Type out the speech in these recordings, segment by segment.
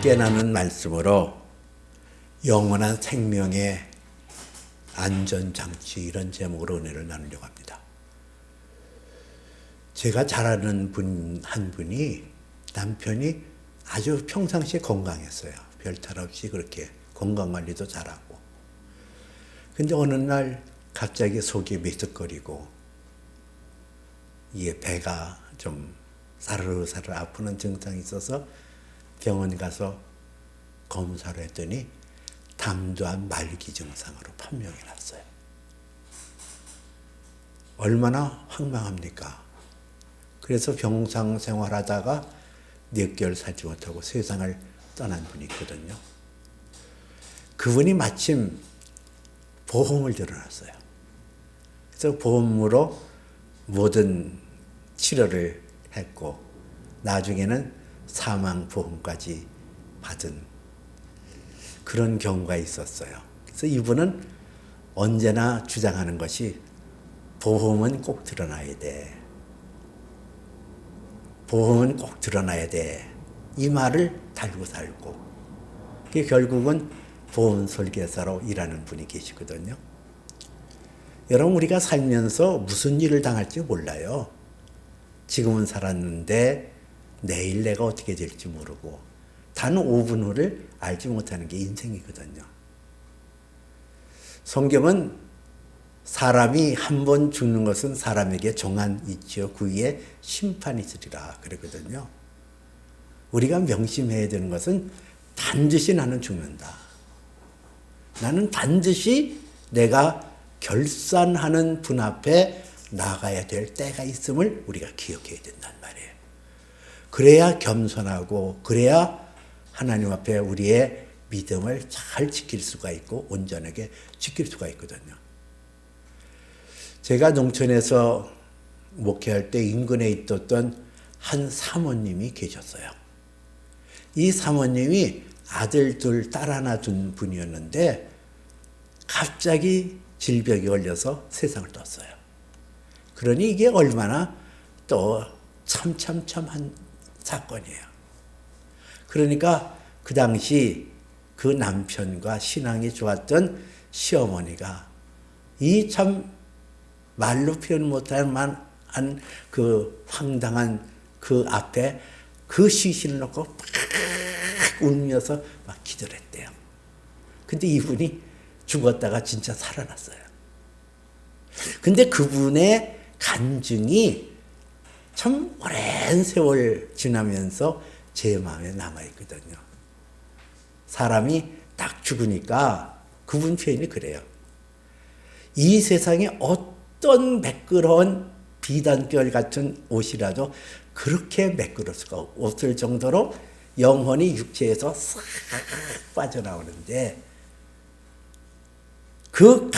함께 나눈 말씀으로 영원한 생명의 안전장치 이런 제목으로 은혜를 나누려고 합니다. 제가 잘 아는 분 한 분이 남편이 아주 평상시에 건강했어요. 별탈 없이 그렇게 건강관리도 잘하고. 근데 어느 날 갑자기 속이 미적거리고 이게 배가 좀 사르르사르 아프는 증상이 있어서 병원 가서 검사를 했더니 담도암 말기 증상으로 판명이 났어요. 얼마나 황망합니까? 그래서 병상 생활하다가 몇 개월 살지 못하고 세상을 떠난 분이 있거든요. 그분이 마침 보험을 들어놨어요. 그래서 보험으로 모든 치료를 했고 나중에는 사망보험까지 받은 그런 경우가 있었어요. 그래서 이분은 언제나 주장하는 것이 보험은 꼭 드러나야 돼. 보험은 꼭 드러나야 돼. 이 말을 달고 살고 그게 결국은 보험 설계사로 일하는 분이 계시거든요. 여러분 우리가 살면서 무슨 일을 당할지 몰라요. 지금은 살았는데 내일 내가 어떻게 될지 모르고 단 5분 후를 알지 못하는 게 인생이거든요. 성경은 사람이 한 번 죽는 것은 사람에게 정한 이치요 그 위에 심판이 있으리라 그러거든요. 우리가 명심해야 되는 것은 반드시 나는 죽는다. 나는 반드시 내가 결산하는 분 앞에 나가야 될 때가 있음을 우리가 기억해야 된단 말이에요. 그래야 겸손하고 그래야 하나님 앞에 우리의 믿음을 잘 지킬 수가 있고 온전하게 지킬 수가 있거든요. 제가 농촌에서 목회할 때 인근에 있었던 한 사모님이 계셨어요. 이 사모님이 아들 둘, 딸 하나 둔 분이었는데 갑자기 질병이 걸려서 세상을 떴어요. 그러니 이게 얼마나 또 참한 사건이에요. 그러니까 그 당시 그 남편과 신앙이 좋았던 시어머니가 이 참 말로 표현 못할 만한 그 황당한 그 앞에 그 시신을 놓고 막 울면서 막 기도를 했대요. 근데 이분이 죽었다가 진짜 살아났어요. 근데 그분의 간증이 참 오랜 세월 지나면서 제 마음에 남아있거든요. 사람이 딱 죽으니까 그분 표현이 그래요. 이 세상에 어떤 매끄러운 비단결 같은 옷이라도 그렇게 매끄러울 수가 없을 정도로 영혼이 육체에서 싹 빠져나오는데 그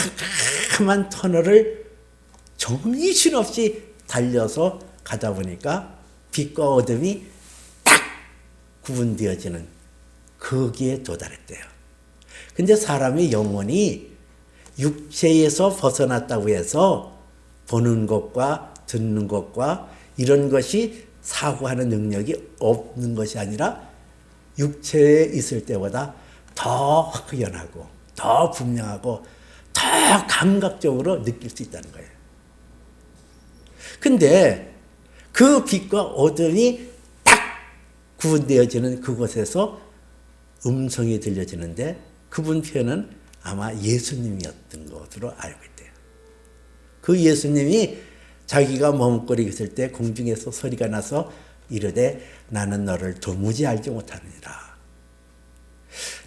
캄캄한 터널을 정신없이 달려서 가다 보니까 빛과 어둠이 딱 구분되어지는 거기에 도달했대요. 근데 사람의 영혼이 육체에서 벗어났다고 해서 보는 것과 듣는 것과 이런 것이 사고하는 능력이 없는 것이 아니라 육체에 있을 때보다 더 확연하고 더 분명하고 더 감각적으로 느낄 수 있다는 거예요. 근데 그 빛과 어둠이 딱 구분되어지는 그곳에서 음성이 들려지는데 그분 표현은 아마 예수님이었던 것으로 알고 있대요. 그 예수님이 자기가 머뭇거리고 있을 때 공중에서 소리가 나서 이르되 나는 너를 도무지 알지 못하느니라.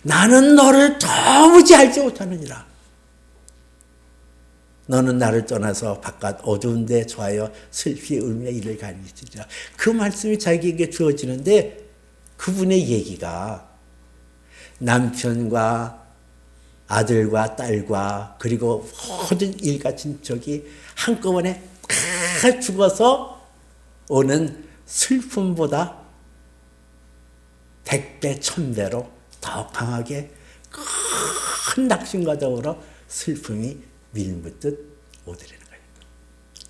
나는 너를 도무지 알지 못하느니라. 너는 나를 떠나서 바깥 어두운 데 처하여 슬피 울며 이를 가리키리라. 그 말씀이 자기에게 주어지는데 그분의 얘기가 남편과 아들과 딸과 그리고 모든 일가 친척이 한꺼번에 다 죽어서 오는 슬픔보다 100배, 1000배로 더 강하게 큰 낙심과 더불어 슬픔이 밀묻듯 오더라는 거예요.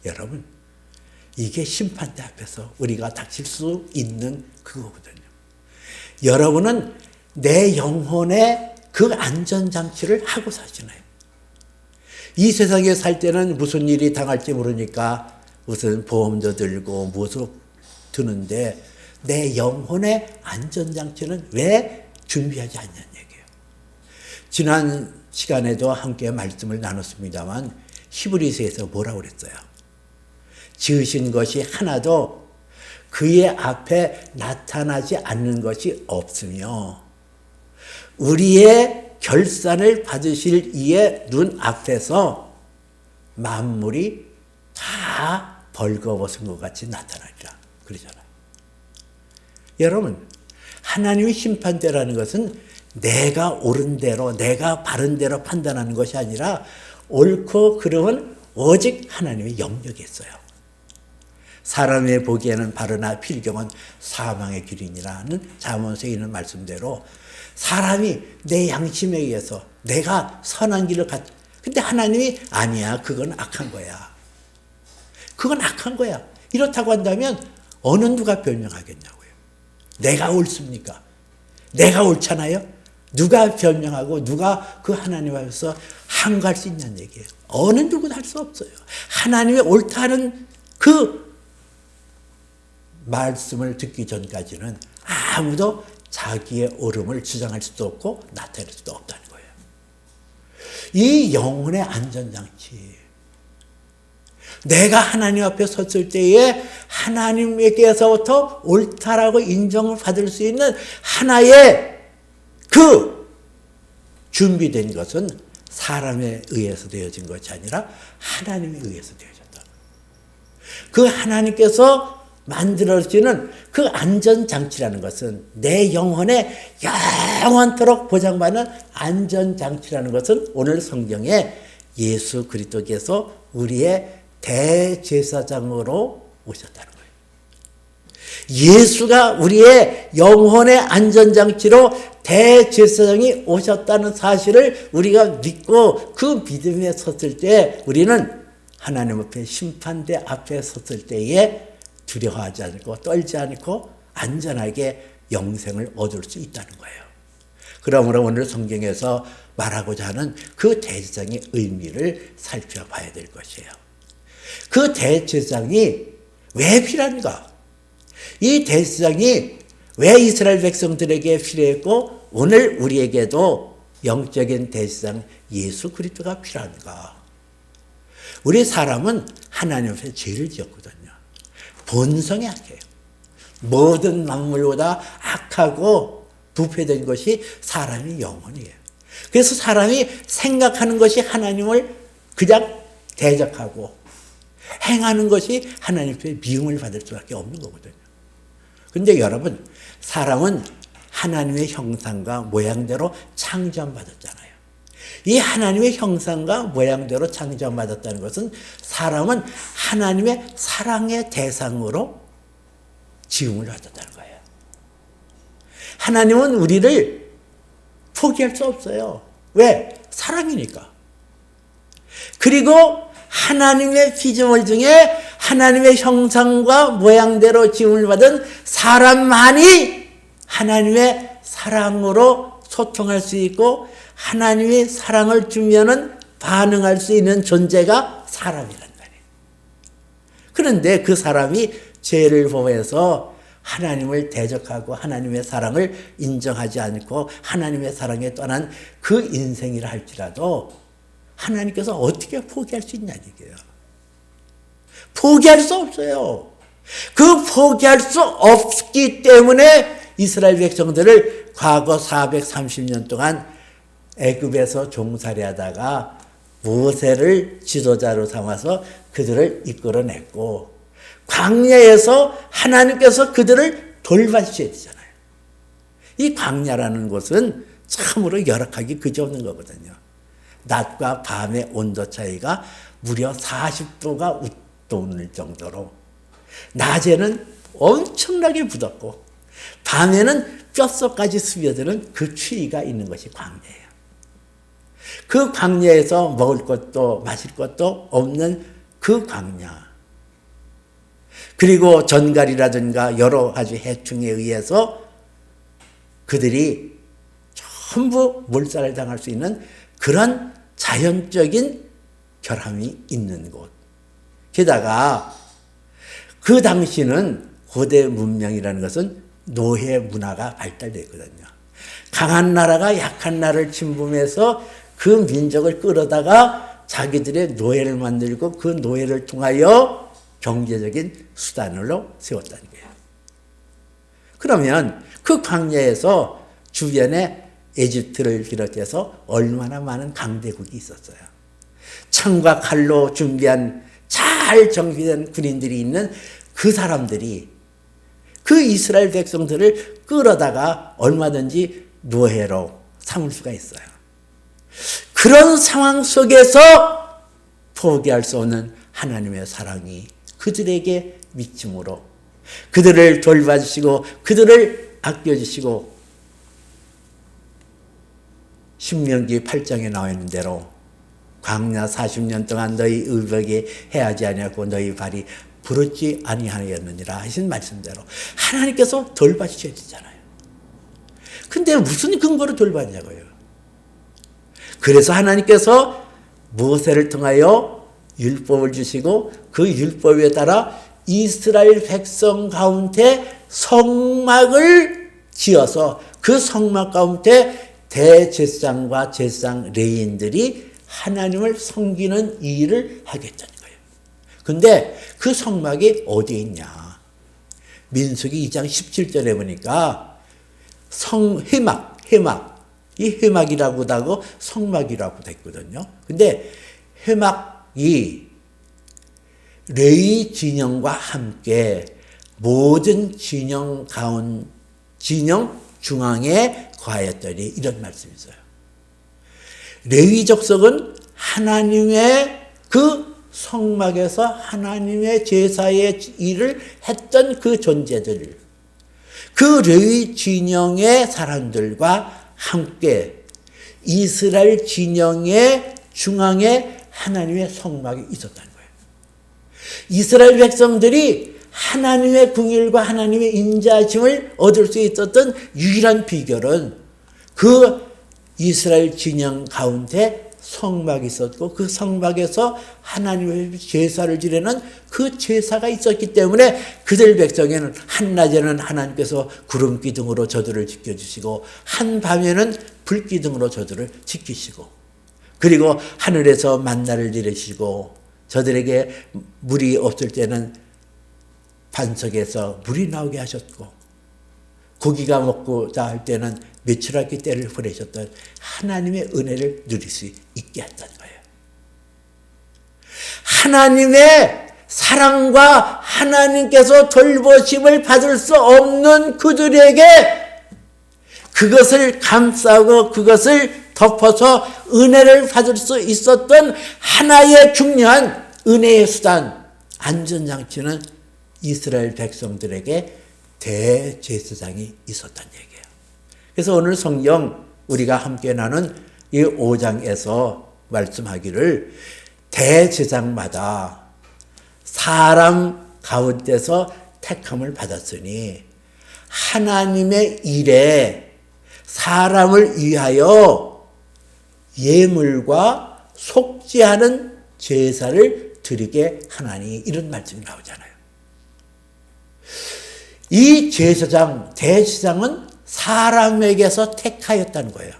여러분, 이게 심판대 앞에서 우리가 닥칠 수 있는 그거거든요. 여러분은 내 영혼의 그 안전장치를 하고 사시나요? 이 세상에 살 때는 무슨 일이 당할지 모르니까 무슨 보험도 들고 무엇을 드는데 내 영혼의 안전장치는 왜 준비하지 않냐는 얘기예요. 지난 시간에도 함께 말씀을 나눴습니다만 히브리서에서 뭐라고 그랬어요? 지으신 것이 하나도 그의 앞에 나타나지 않는 것이 없으며 우리의 결산을 받으실 이의 눈 앞에서 만물이 다 벌거벗은 것 같이 나타나리라 그러잖아요. 여러분, 하나님의 심판대라는 것은 내가 옳은 대로, 내가 바른 대로 판단하는 것이 아니라 옳고 그름은 오직 하나님의 영역에 있어요. 사람의 보기에는 바르나 필경은 사망의 길이니라는 잠언서에 있는 말씀대로 사람이 내 양심에 의해서 내가 선한 길을 근데 하나님이 아니야, 그건 악한 거야. 그건 악한 거야. 이렇다고 한다면 어느 누가 변명하겠냐고요. 내가 옳습니까? 내가 옳잖아요? 누가 변명하고 누가 그 하나님 앞에서 항거할 수 있냐는 얘기예요. 어느 누구도 할 수 없어요. 하나님의 옳다는 그 말씀을 듣기 전까지는 아무도 자기의 옳음을 주장할 수도 없고 나타낼 수도 없다는 거예요. 이 영혼의 안전장치. 내가 하나님 앞에 섰을 때에 하나님에게서부터 옳다라고 인정을 받을 수 있는 하나의 그 준비된 것은 사람에 의해서 되어진 것이 아니라 하나님에 의해서 되어졌다. 그 하나님께서 만들어지는 그 안전장치라는 것은 내 영혼에 영원토록 보장받는 안전장치라는 것은 오늘 성경에 예수 그리스도께서 우리의 대제사장으로 오셨다는 거예요. 예수가 우리의 영혼의 안전장치로 대제사장이 오셨다는 사실을 우리가 믿고 그 믿음에 섰을 때 우리는 하나님 앞에 심판대 앞에 섰을 때에 두려워하지 않고 떨지 않고 안전하게 영생을 얻을 수 있다는 거예요. 그러므로 오늘 성경에서 말하고자 하는 그 대제사장의 의미를 살펴봐야 될 것이에요. 그 대제사장이 왜 필요한가? 이 대제사장이 왜 이스라엘 백성들에게 필요했고 오늘 우리에게도 영적인 대제사장 예수 그리스도가 필요한가? 우리 사람은 하나님 앞에 죄를 지었거든요. 본성이 악해요. 모든 만물보다 악하고 부패된 것이 사람의 영혼이에요. 그래서 사람이 생각하는 것이 하나님을 그냥 대적하고 행하는 것이 하나님 앞에 미움을 받을 수밖에 없는 거거든요. 그런데 여러분, 사람은 하나님의 형상과 모양대로 창조받았잖아요. 이 하나님의 형상과 모양대로 창조받았다는 것은 사람은 하나님의 사랑의 대상으로 지음을 받았다는 거예요. 하나님은 우리를 포기할 수 없어요. 왜? 사랑이니까. 그리고 하나님의 피조물 중에 하나님의 형상과 모양대로 지음을 받은 사람만이 하나님의 사랑으로 소통할 수 있고 하나님의 사랑을 주면은 반응할 수 있는 존재가 사람이란 말이에요. 그런데 그 사람이 죄를 범해서 하나님을 대적하고 하나님의 사랑을 인정하지 않고 하나님의 사랑에 떠난 그 인생이라 할지라도 하나님께서 어떻게 포기할 수 있냐는 얘기예요. 포기할 수 없어요. 그 포기할 수 없기 때문에 이스라엘 백성들을 과거 430년 동안 애굽에서 종살이 하다가 모세를 지도자로 삼아서 그들을 이끌어냈고 광야에서 하나님께서 그들을 돌봐주셔야 되잖아요. 이 광야라는 곳은 참으로 열악하기 그지없는 거거든요. 낮과 밤의 온도 차이가 무려 40도가 웃도는 정도로 낮에는 엄청나게 부덥고 밤에는 뼛속까지 스며드는 그 추위가 있는 것이 광야예요. 그 광야에서 먹을 것도 마실 것도 없는 그 광야. 그리고 전갈이라든가 여러 가지 해충에 의해서 그들이 전부 몰살을 당할 수 있는 그런 자연적인 결함이 있는 곳. 게다가 그 당시는 고대 문명이라는 것은 노예 문화가 발달됐거든요. 강한 나라가 약한 나라를 침범해서 그 민족을 끌어다가 자기들의 노예를 만들고 그 노예를 통하여 경제적인 수단으로 세웠다는 거예요. 그러면 그 광야에서 주변에 에집트를 비롯해서 얼마나 많은 강대국이 있었어요. 창과 칼로 준비한 잘 정비된 군인들이 있는 그 사람들이 그 이스라엘 백성들을 끌어다가 얼마든지 노예로 삼을 수가 있어요. 그런 상황 속에서 포기할 수 없는 하나님의 사랑이 그들에게 미침으로 그들을 돌봐주시고 그들을 아껴주시고 신명기 8장에 나와 있는 대로 광야 40년 동안 너희 의복에 해하지 아니하고 너희 발이 부르지 아니하였느니라 하신 말씀대로 하나님께서 돌봐주셔야 되잖아요. 근데 무슨 근거로 돌봤냐고요. 그래서 하나님께서 모세를 통하여 율법을 주시고 그 율법에 따라 이스라엘 백성 가운데 성막을 지어서 그 성막 가운데 대제사장과 제사장 레위인들이 하나님을 섬기는 일을 하겠다는 거예요. 근데 그 성막이 어디에 있냐? 민수기 2장 17절에 보니까 회막, 이 회막이라고도 하고 성막이라고도 했거든요. 근데 회막이 레위 진영과 함께 모든 진영 중앙에 거하였더니 이런 말씀이 있어요. 레위 족속은 하나님의 그 성막에서 하나님의 제사의 일을 했던 그 존재들, 그 레위 진영의 사람들과 함께 이스라엘 진영의 중앙에 하나님의 성막이 있었다는 거예요. 이스라엘 백성들이 하나님의 궁일과 하나님의 인자하심을 얻을 수 있었던 유일한 비결은 그 이스라엘 진영 가운데 성막이 있었고 그 성막에서 하나님의 제사를 지내는 그 제사가 있었기 때문에 그들 백성에는 한낮에는 하나님께서 구름 기둥으로 저들을 지켜주시고 한밤에는 불 기둥으로 저들을 지키시고 그리고 하늘에서 만나를 내리시고 저들에게 물이 없을 때는 반석에서 물이 나오게 하셨고 고기가 먹고자 할 때는 메추라기 떼를 보내셨던 하나님의 은혜를 누릴 수 있게 했다는 거예요. 하나님의 사랑과 하나님께서 돌보심을 받을 수 없는 그들에게 그것을 감싸고 그것을 덮어서 은혜를 받을 수 있었던 하나의 중요한 은혜의 수단, 안전장치는 이스라엘 백성들에게 대제사장이 있었다는 얘기예요. 그래서 오늘 성경 우리가 함께 나눈 이 5장에서 말씀하기를 대제사장마다 사람 가운데서 택함을 받았으니 하나님의 일에 사람을 위하여 예물과 속죄하는 제사를 드리게 하나니 이런 말씀이 나오잖아요. 이 제사장, 대제사장은 사람에게서 택하였다는 거예요.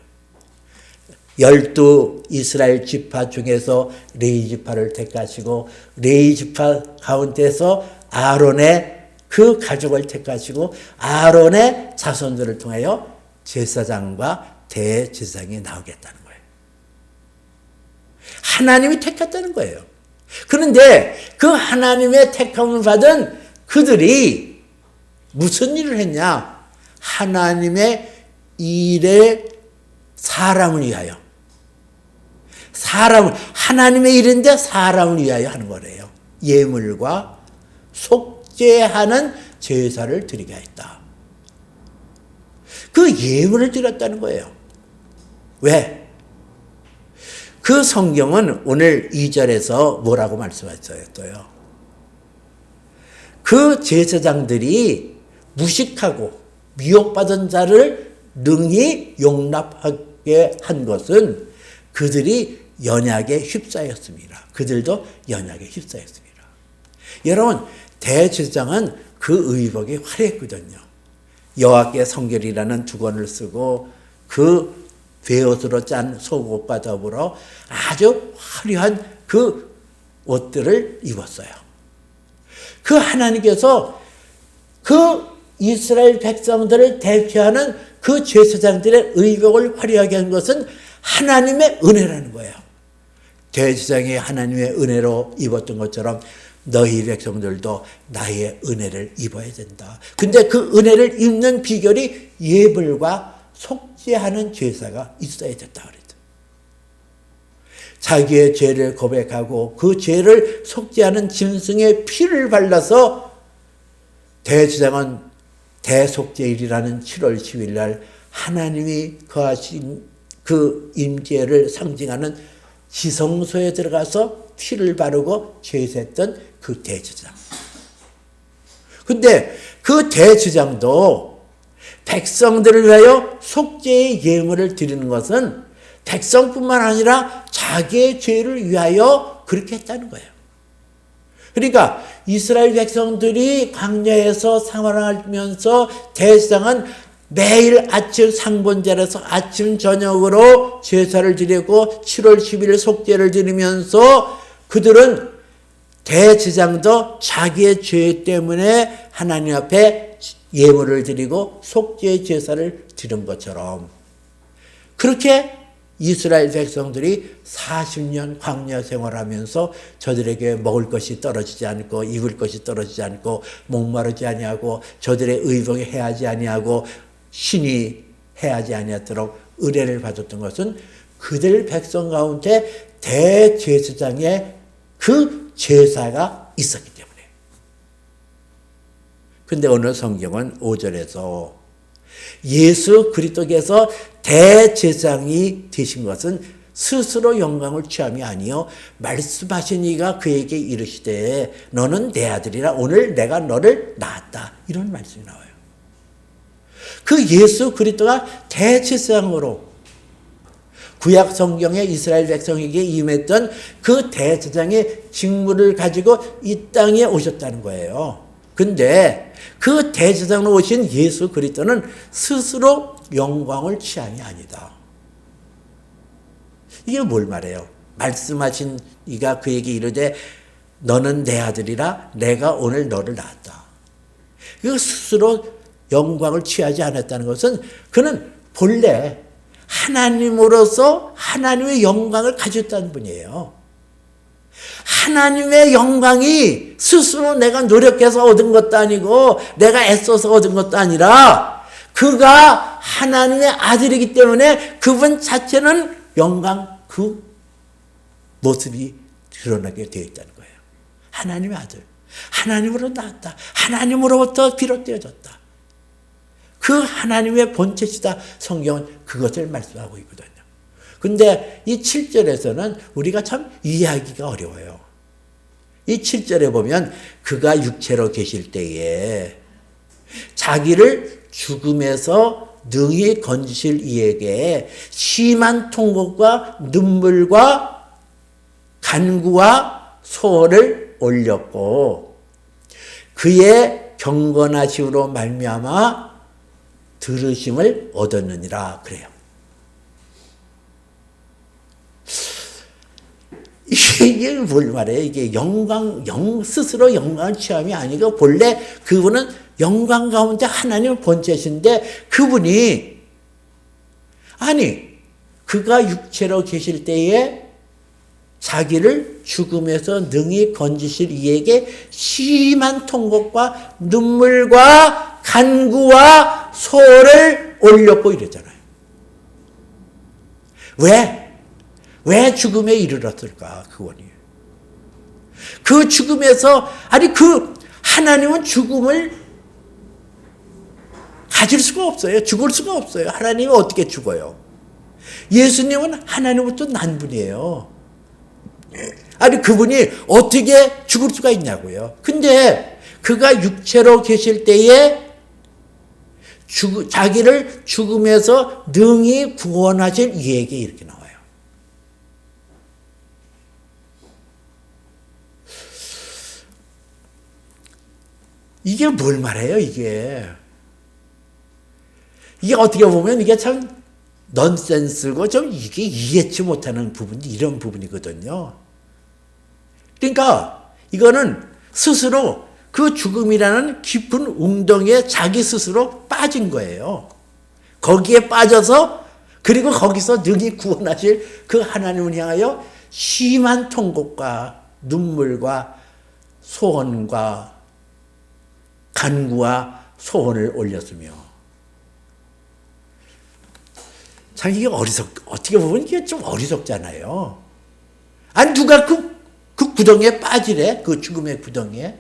12 이스라엘 지파 중에서 레위 지파를 택하시고 레위 지파 가운데서 아론의 그 가족을 택하시고 아론의 자손들을 통하여 제사장과 대제사장이 나오겠다는 거예요. 하나님이 택했다는 거예요. 그런데 그 하나님의 택함을 받은 그들이 무슨 일을 했냐? 하나님의 일에 사람을 위하여. 하나님의 일인데 사람을 위하여 하는 거래요. 예물과 속죄하는 제사를 드리게 했다. 그 예물을 드렸다는 거예요. 왜? 그 성경은 오늘 2절에서 뭐라고 말씀하셨어요? 그 제사장들이 무식하고 미혹받은 자를 능히 용납하게 한 것은 그들이 연약에 휩싸였습니다. 그들도 연약에 휩싸였습니다. 여러분, 대제사장은 그 의복이 화려했거든요. 여호와께 성결이라는 두건을 쓰고 그 베옷으로 짠 속옷과 더불어 아주 화려한 그 옷들을 입었어요. 그 하나님께서 그 이스라엘 백성들을 대표하는 그 제사장들의 의복을 화려하게 한 것은 하나님의 은혜라는 거예요. 대제사장이 하나님의 은혜로 입었던 것처럼 너희 백성들도 나의 은혜를 입어야 된다. 근데 그 은혜를 입는 비결이 예불과 속죄하는 제사가 있어야 됐다 그랬죠. 자기의 죄를 고백하고 그 죄를 속죄하는 짐승의 피를 발라서 대제사장은 대속죄일이라는 7월 10일 날 하나님이 거하신 그 임재를 상징하는 지성소에 들어가서 피를 바르고 제사했던 그 대제사장. 근데 그 대제사장도 백성들을 위하여 속죄의 예물을 드리는 것은 백성뿐만 아니라 자기의 죄를 위하여 그렇게 했다는 거예요. 그러니까 이스라엘 백성들이 광야에서 생활하면서 대제사장은 매일 아침 상번제라서 아침 저녁으로 제사를 드리고 7월 10일 속죄를 드리면서 그들은 대제사장도 자기의 죄 때문에 하나님 앞에 예물을 드리고 속죄 제사를 드린 것처럼 그렇게 이스라엘 백성들이 40년 광야 생활하면서 저들에게 먹을 것이 떨어지지 않고 입을 것이 떨어지지 않고 목마르지 아니하고 저들의 의복에 해하지 아니하고 신이 해하지 아니하도록 의뢰를 받았던 것은 그들 백성 가운데 대제사장의 그 제사가 있었기 때문에. 근데 오늘 성경은 5절에서 예수 그리스도께서 대제사장이 되신 것은 스스로 영광을 취함이 아니요 말씀하신 이가 그에게 이르시되 너는 내 아들이라 오늘 내가 너를 낳았다. 이런 말씀이 나와요. 그 예수 그리스도가 대제사장으로 구약 성경에 이스라엘 백성에게 임했던 그 대제사장의 직무를 가지고 이 땅에 오셨다는 거예요. 근데 그 대제사장으로 오신 예수 그리스도는 스스로 영광을 취함이 아니다. 이게 뭘 말해요? 말씀하신 이가 그에게 이르되 너는 내 아들이라 내가 오늘 너를 낳았다. 이거 스스로 영광을 취하지 않았다는 것은 그는 본래 하나님으로서 하나님의 영광을 가졌다는 분이에요. 하나님의 영광이 스스로 내가 노력해서 얻은 것도 아니고 내가 애써서 얻은 것도 아니라 그가 하나님의 아들이기 때문에 그분 자체는 영광 그 모습이 드러나게 되어 있다는 거예요. 하나님의 아들. 하나님으로 나왔다. 하나님으로부터 비롯되어졌다. 그 하나님의 본체시다. 성경은 그것을 말씀하고 있거든요. 근데 이 7절에서는 우리가 참 이해하기가 어려워요. 이 7절에 보면 그가 육체로 계실 때에 자기를 죽음에서 능히 건지실 이에게 심한 통곡과 눈물과 간구와 소원을 올렸고 그의 경건하심으로 말미암아 들으심을 얻었느니라 그래요. 이게 뭘 말해요? 이게 스스로 영광 취함이 아니고 본래 그분은 영광 가운데 하나님의 본체신데 그분이 그가 육체로 계실 때에 자기를 죽음에서 능히 건지실 이에게 심한 통곡과 눈물과 간구와 소를 올렸고 이러잖아요. 왜 죽음에 이르렀을까? 그분이. 그 죽음에서, 하나님은 죽음을 가질 수가 없어요. 죽을 수가 없어요. 하나님은 어떻게 죽어요? 예수님은 하나님부터 난 분이에요. 그분이 어떻게 죽을 수가 있냐고요. 근데 그가 육체로 계실 때에 자기를 죽음에서 능히 구원하실 이에게 이렇게 나와요. 이게 뭘 말해요, 이게? 이게 어떻게 보면 이게 참 넌센스고 좀 이게 이해치 못하는 부분이 이런 부분이거든요. 그러니까 이거는 스스로 그 죽음이라는 깊은 웅덩이에 자기 스스로 빠진 거예요. 거기에 빠져서 그리고 거기서 능히 구원하실 그 하나님을 향하여 심한 통곡과 눈물과 소원과 간구와 소원을 올렸으며 참 이게 어떻게 보면 이게 좀 어리석잖아요. 아니 누가 그 구덩이에 빠지래? 그 죽음의 구덩이에?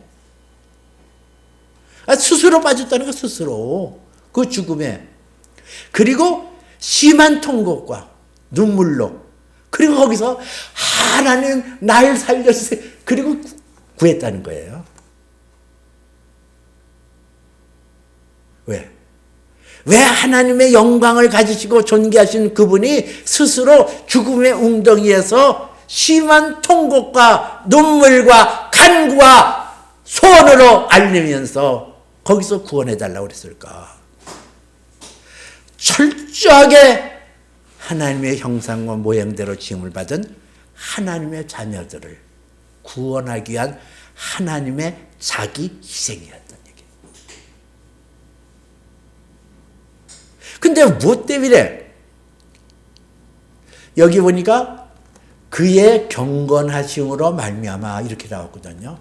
스스로 빠졌다는 거 스스로 그 죽음에. 그리고 심한 통곡과 눈물로 그리고 거기서 하나님 날 살려주세요. 그리고 구했다는 거예요. 왜? 왜 하나님의 영광을 가지시고 존귀하신 그분이 스스로 죽음의 웅덩이에서 심한 통곡과 눈물과 간구와 소원으로 알리면서 거기서 구원해달라고 그랬을까? 철저하게 하나님의 형상과 모양대로 지음을 받은 하나님의 자녀들을 구원하기 위한 하나님의 자기 희생이었던 얘기예요. 근데 무엇 때문에? 여기 보니까 그의 경건하심으로 말미암아 이렇게 나왔거든요.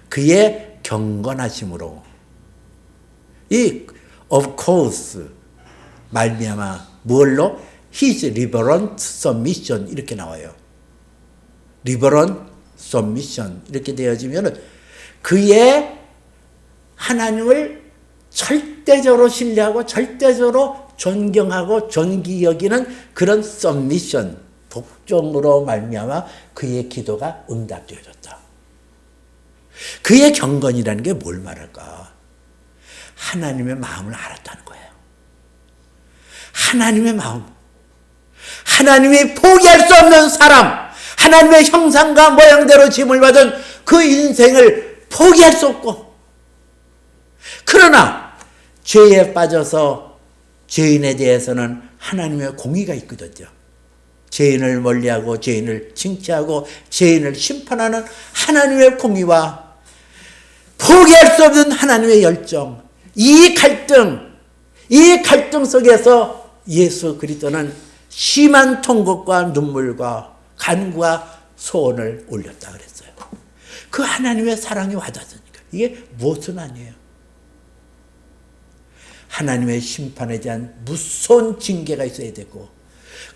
그의 경건하심으로. 이 of course 말미암아 뭘로? His reverent submission 이렇게 나와요. reverent submission 이렇게 되어지면은 그의 하나님을 절대적으로 신뢰하고 절대적으로 존경하고 존귀 여기는 그런 submission 복종으로 말미암아 그의 기도가 응답되어졌다. 그의 경건이라는 게 뭘 말할까? 하나님의 마음을 알았다는 거예요. 하나님의 마음. 하나님이 포기할 수 없는 사람, 하나님의 형상과 모양대로 짐을 받은 그 인생을 포기할 수 없고, 그러나 죄에 빠져서 죄인에 대해서는 하나님의 공의가 있거든요. 죄인을 멀리하고 죄인을 징계하고 죄인을 심판하는 하나님의 공의와 포기할 수 없는 하나님의 열정, 이 갈등 속에서 예수 그리스도는 심한 통곡과 눈물과 간구와 소원을 올렸다 그랬어요. 그 하나님의 사랑이 와닿으니까. 이게 무엇은 아니에요. 하나님의 심판에 대한 무서운 징계가 있어야 되고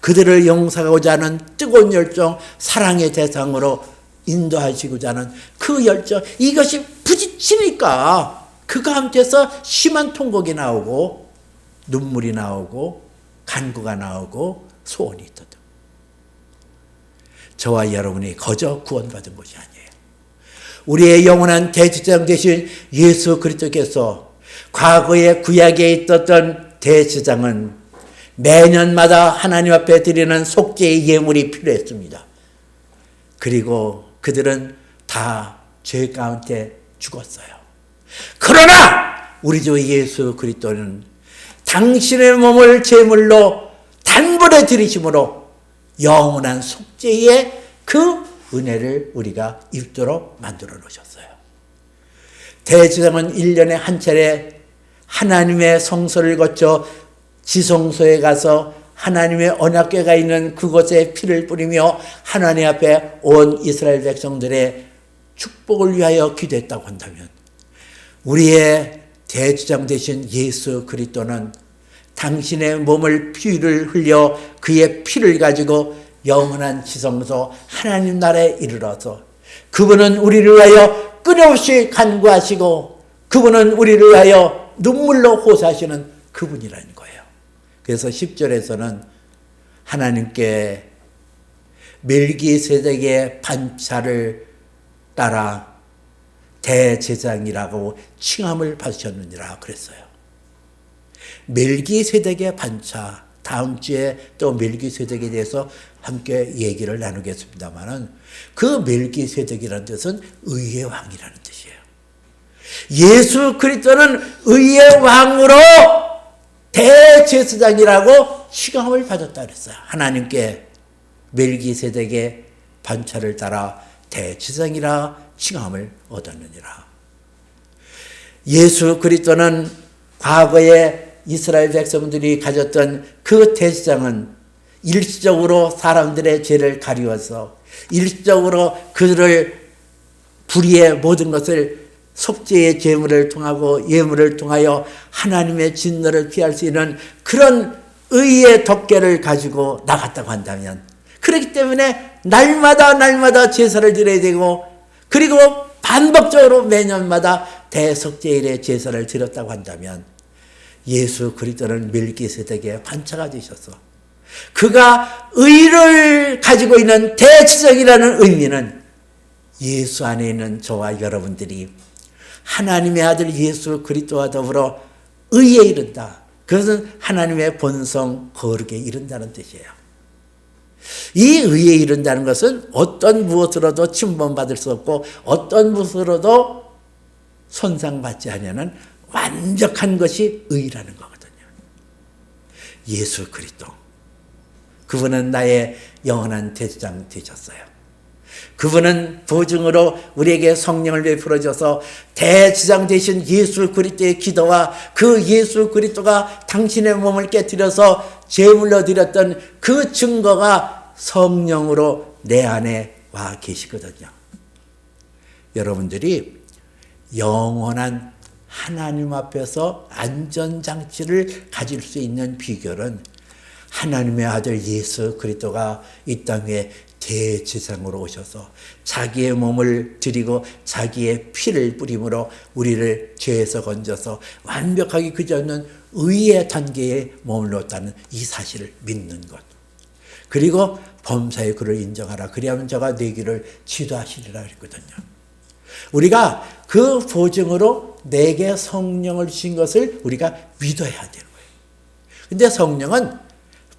그들을 용서하고자 하는 뜨거운 열정, 사랑의 대상으로 인도하시고자 하는 그 열정, 이것이 부딪히니까 그 가운데서 심한 통곡이 나오고 눈물이 나오고 간구가 나오고 소원이 있거든. 저와 여러분이 거저 구원받은 것이 아니에요. 우리의 영원한 대제사장 되신 예수 그리스도께서 과거에 구약에 있었던 대제사장은 매년마다 하나님 앞에 드리는 속죄의 예물이 필요했습니다. 그리고 그들은 다 죄 가운데 죽었어요. 그러나 우리 주 예수 그리스도는 당신의 몸을 제물로 단번에 드리심으로 영원한 속죄의 그 은혜를 우리가 입도록 만들어 놓으셨어요. 대제사장은 1년에 한 차례 하나님의 성소를 거쳐 지성소에 가서 하나님의 언약궤가 있는 그곳에 피를 뿌리며 하나님 앞에 온 이스라엘 백성들의 축복을 위하여 기도했다고 한다면 우리의 대제사장 되신 예수 그리스도는 당신의 몸을 피를 흘려 그의 피를 가지고 영원한 지성소 하나님 나라에 이르러서 그분은 우리를 위하여 끊임없이 간구하시고 그분은 우리를 위하여 눈물로 호소하시는 그분이라는 거예요. 그래서 10절에서는 하나님께 멜기세덱의 반차를 따라 대제사장이라고 칭함을 받으셨느니라 그랬어요. 멜기세덱의 반차, 다음 주에 또 멜기세덱에 대해서 함께 얘기를 나누겠습니다만은 그 멜기세덱이라는 뜻은 의의 왕이라는 뜻이에요. 예수 그리스도는 의의 왕으로 대제사장이라고 칭함을 받았다 그랬어요. 하나님께 멜기세덱의 반차를 따라 대제사장이라 칭함을 얻었느니라. 예수 그리스도는 과거에 이스라엘 백성들이 가졌던 그 대제사장은 일시적으로 사람들의 죄를 가리워서 일시적으로 그들을 불의의 모든 것을 속죄의 제물을 통하고 예물을 통하여 하나님의 진노를 피할 수 있는 그런 의의 덮개를 가지고 나갔다고 한다면, 그렇기 때문에 날마다 제사를 드려야 되고, 그리고 반복적으로 매년마다 대속죄일의 제사를 드렸다고 한다면, 예수 그리스도는 멜기세덱의 반차가 되셔서 그가 의를 가지고 있는 대제사장이라는 의미는 예수 안에 있는 저와 여러분들이 하나님의 아들 예수 그리스도와 더불어 의에 이른다. 그것은 하나님의 본성 거룩에 이른다는 뜻이에요. 이 의에 이른다는 것은 어떤 무엇으로도 침범받을 수 없고 어떤 무엇으로도 손상받지 않으려는 완벽한 것이 의라는 거거든요. 예수 그리스도, 그분은 나의 영원한 대제사장 되셨어요. 그분은 보증으로 우리에게 성령을 베풀어 줘서 대제사장 되신 예수 그리스도의 기도와 그 예수 그리스도가 당신의 몸을 깨뜨려서 제물로 드렸던 그 증거가 성령으로 내 안에 와 계시거든요. 여러분들이 영원한 하나님 앞에서 안전장치를 가질 수 있는 비결은 하나님의 아들 예수 그리스도가 이 땅에 대제사장으로 오셔서 자기의 몸을 드리고 자기의 피를 뿌림으로 우리를 죄에서 건져서 완벽하게 그저 있는 의의 단계에 머물렀다는 이 사실을 믿는 것. 그리고 범사의 그를 인정하라. 그리하면 저가 내 길을 지도하시리라 그랬거든요. 우리가 그 보증으로 내게 성령을 주신 것을 우리가 믿어야 되는 거예요. 근데 성령은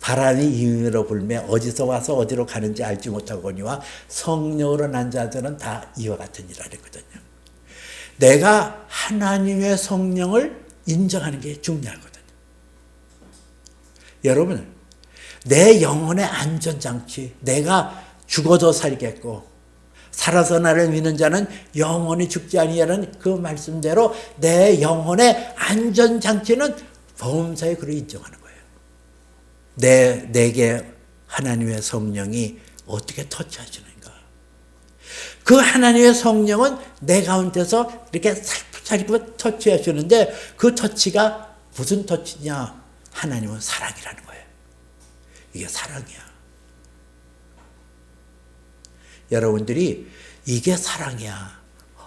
바람이 이위로 불매 어디서 와서 어디로 가는지 알지 못하거니와 성령으로 난 자들은 다 이와 같은 일을 했거든요. 내가 하나님의 성령을 인정하는 게 중요하거든요. 여러분, 내 영혼의 안전장치, 내가 죽어도 살겠고 살아서 나를 믿는 자는 영원히 죽지 아니하는 그 말씀대로 내 영혼의 안전장치는 범사의 그를 인정하는 거예요. 내게 하나님의 성령이 어떻게 터치하시는가? 그 하나님의 성령은 내 가운데서 이렇게 살풋살풋 터치하시는데 그 터치가 무슨 터치냐? 하나님은 사랑이라는 거예요. 이게 사랑이야. 여러분들이 이게 사랑이야.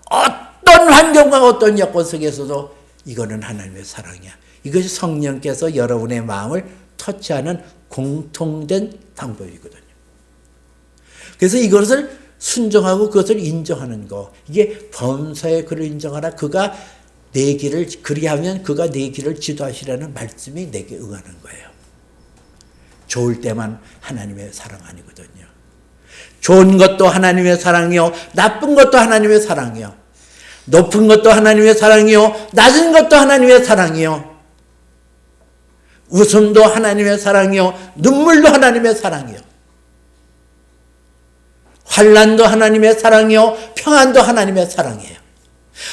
어떤 환경과 어떤 여건 속에서도 이거는 하나님의 사랑이야. 이것이 성령께서 여러분의 마음을 터치하는 공통된 방법이거든요. 그래서 이것을 순종하고 그것을 인정하는 거, 이게 범사의 그를 인정하라. 그가 내 길을, 그리하면 그가 내 길을 지도하시라는 말씀이 내게 응하는 거예요. 좋을 때만 하나님의 사랑 아니거든요. 좋은 것도 하나님의 사랑이요, 나쁜 것도 하나님의 사랑이요, 높은 것도 하나님의 사랑이요, 낮은 것도 하나님의 사랑이요, 웃음도 하나님의 사랑이요, 눈물도 하나님의 사랑이요, 환난도 하나님의 사랑이요, 평안도 하나님의 사랑이에요.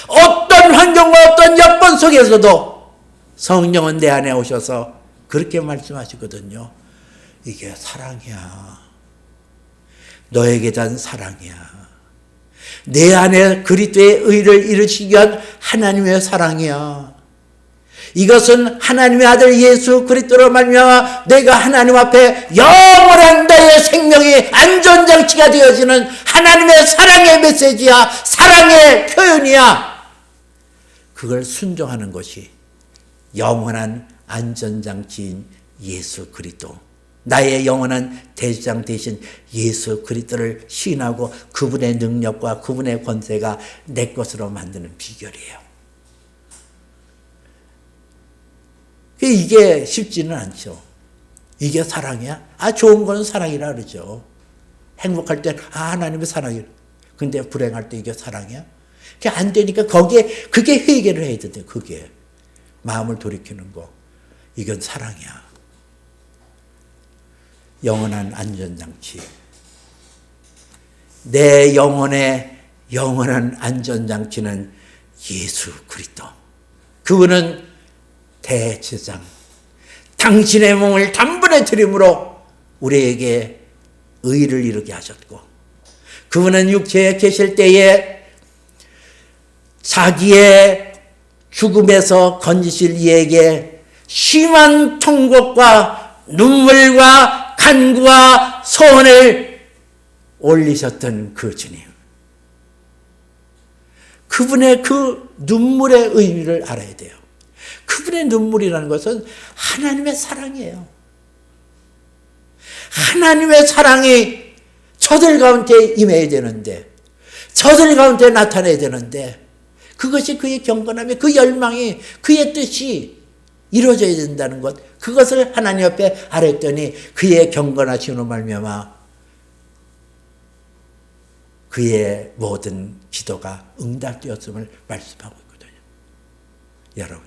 어떤 환경과 어떤 여건 속에서도 성령은 내 안에 오셔서 그렇게 말씀하시거든요. 이게 사랑이야. 너에게 단 사랑이야. 내 안에 그리스도의 의를 이루시기 위한 하나님의 사랑이야. 이것은 하나님의 아들 예수 그리스도로 말미암아 내가 하나님 앞에 영원한 나의 생명의 안전장치가 되어지는 하나님의 사랑의 메시지야. 사랑의 표현이야. 그걸 순종하는 것이 영원한 안전장치인 예수 그리스도, 나의 영원한 대제사장 되신 예수 그리스도를 시인하고 그분의 능력과 그분의 권세가 내 것으로 만드는 비결이에요. 이게 쉽지는 않죠. 이게 사랑이야? 좋은 건 사랑이라 그러죠. 행복할 땐 하나님의 사랑이라. 근데 불행할 때 이게 사랑이야? 그게 안 되니까 그게 회개를 해야 된대. 그게 마음을 돌이키는 거. 이건 사랑이야. 영원한 안전장치. 내 영혼의 영원한 안전장치는 예수 그리스도. 그분은 대제사장. 당신의 몸을 단번에 드림으로 우리에게 의를 이루게 하셨고, 그분은 육체에 계실 때에 자기의 죽음에서 건지실 이에게 심한 통곡과 눈물과 간구와 소원을 올리셨던 그 주님. 그분의 그 눈물의 의미를 알아야 돼요. 그분의 눈물이라는 것은 하나님의 사랑이에요. 하나님의 사랑이 저들 가운데 임해야 되는데, 저들 가운데 나타나야 되는데, 그것이 그의 경건함이, 그 열망이, 그의 뜻이 이루어져야 된다는 것, 그것을 하나님 앞에 아뢰더니 그의 경건하심으로 말미암아 그의 모든 기도가 응답되었음을 말씀하고 있거든요. 여러분,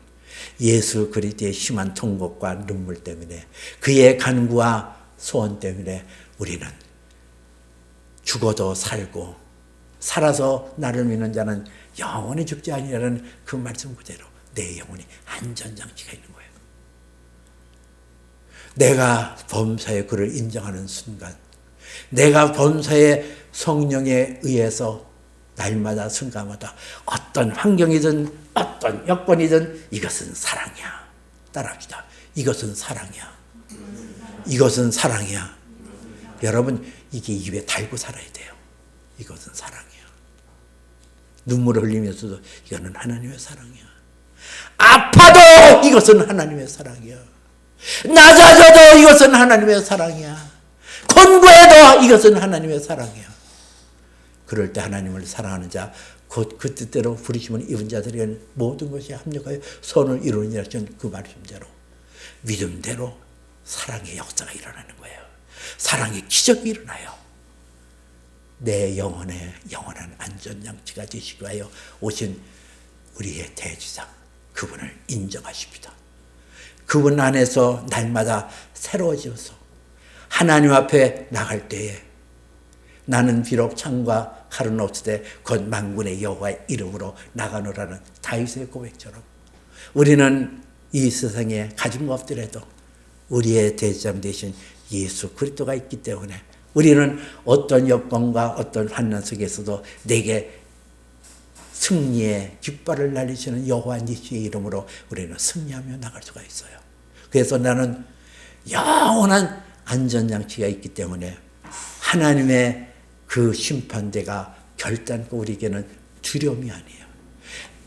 예수 그리스도의 심한 통곡과 눈물 때문에, 그의 간구와 소원 때문에 우리는 죽어도 살고 살아서 나를 믿는 자는 영원히 죽지 아니하라는 그 말씀 그대로 내 영혼이 안전장치가 있는 거예요. 내가 범사의 그를 인정하는 순간, 내가 범사의 성령에 의해서 날마다 순간마다 어떤 환경이든 어떤 여건이든 이것은 사랑이야. 따라합시다. 이것은 사랑이야. 이것은 사랑이야. 여러분, 이게 입에 달고 살아야 돼요. 이것은 사랑이야. 눈물을 흘리면서도 이거는 하나님의 사랑이야. 아파도 이것은 하나님의 사랑이야. 낮아져도 이것은 하나님의 사랑이야. 권고해도 이것은 하나님의 사랑이야. 그럴 때 하나님을 사랑하는 자, 곧 그 뜻대로 부르심을 입은 자들에게는 모든 것이 합력하여 선을 이루느니라. 그 말씀대로, 믿음대로 사랑의 역사가 일어나는 거예요. 사랑의 기적이 일어나요. 내 영혼의 영원한 안전장치가 되시기 위하여 오신 우리의 대지상, 그분을 인정하십니다. 그분 안에서 날마다 새로워져서 하나님 앞에 나갈 때에 나는 비록 창과 칼은 없으되 곧 만군의 여호와의 이름으로 나가노라는 다윗의 고백처럼 우리는 이 세상에 가진 것 없더라도 우리의 대제사장 되신 예수 그리스도가 있기 때문에 우리는 어떤 여건과 어떤 환난 속에서도 내게 승리의 깃발을 날리시는 여호와 니시의 이름으로 우리는 승리하며 나갈 수가 있어요. 그래서 나는 영원한 안전장치가 있기 때문에 하나님의 그 심판대가 결단코 우리에게는 두려움이 아니에요.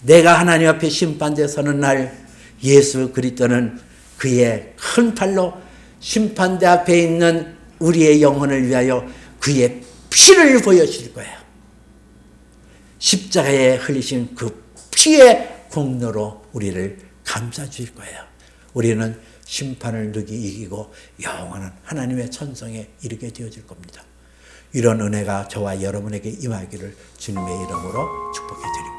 내가 하나님 앞에 심판대 서는 날 예수 그리스도는 그의 큰 팔로 심판대 앞에 있는 우리의 영혼을 위하여 그의 피를 보여주실 거예요. 십자가에 흘리신 그 피의 공로로 우리를 감싸 주실 거예요. 우리는 심판을 이기고 영원한 하나님의 천성에 이르게 되어질 겁니다. 이런 은혜가 저와 여러분에게 임하기를 주님의 이름으로 축복해 드립니다.